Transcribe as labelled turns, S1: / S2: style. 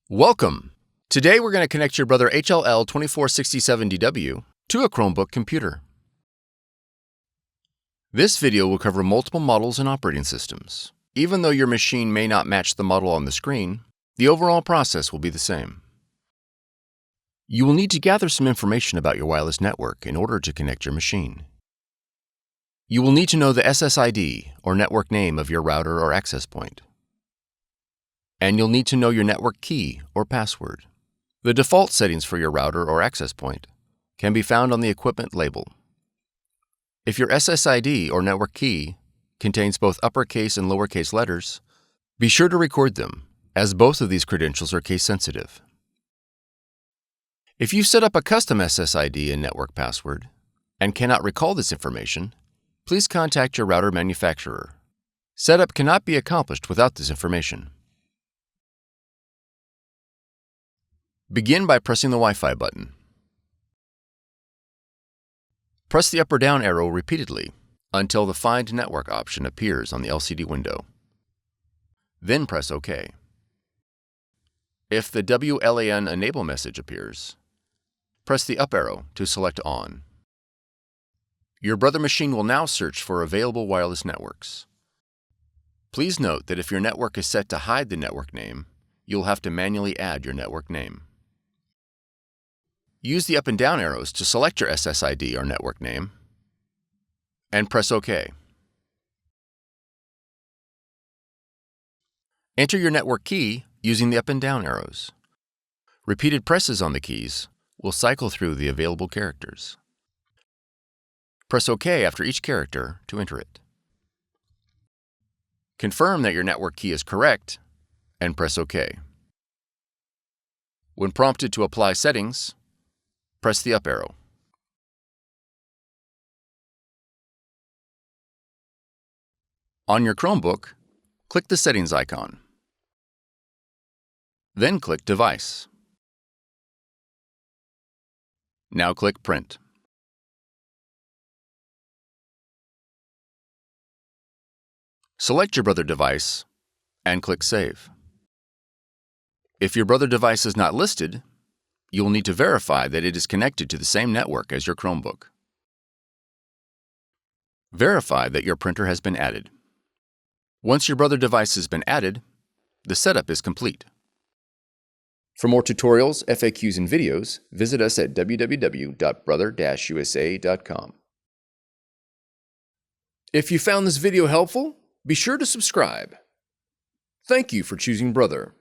S1: Welcome! Today we're going to connect your Brother HL-L2467DW to a Chromebook computer. This video will cover multiple models and operating systems. Even though your machine may not match the model on the screen, the overall process will be the same. You will need to gather some information about your wireless network in order to connect your machine. You will need to know the SSID or network name of your router or access point. And you'll need to know your network key or password. The default settings for your router or access point can be found on the equipment label. If your SSID or network key contains both uppercase and lowercase letters, be sure to record them, as both of these credentials are case sensitive. If you've set up a custom SSID and network password and cannot recall this information, please contact your router manufacturer. Setup cannot be accomplished without this information. Begin by pressing the Wi-Fi button. Press the up or down arrow repeatedly until the Find Network option appears on the LCD window. Then press OK. If the WLAN Enable message appears, press the up arrow to select On. Your Brother machine will now search for available wireless networks. Please note that if your network is set to hide the network name, you'll have to manually add your network name. Use the up and down arrows to select your SSID or network name, and press OK. Enter your network key using the up and down arrows. Repeated presses on the keys will cycle through the available characters. Press OK after each character to enter it. Confirm that your network key is correct, and press OK. When prompted to apply settings, press the up arrow. On your Chromebook, click the Settings icon. Then click Device. Now click Print. Select your Brother device and click Save. If your Brother device is not listed, you will need to verify that it is connected to the same network as your Chromebook. Verify that your printer has been added. Once your Brother device has been added, the setup is complete. For more tutorials, FAQs, and videos, visit us at www.brother-usa.com. If you found this video helpful, be sure to subscribe. Thank you for choosing Brother.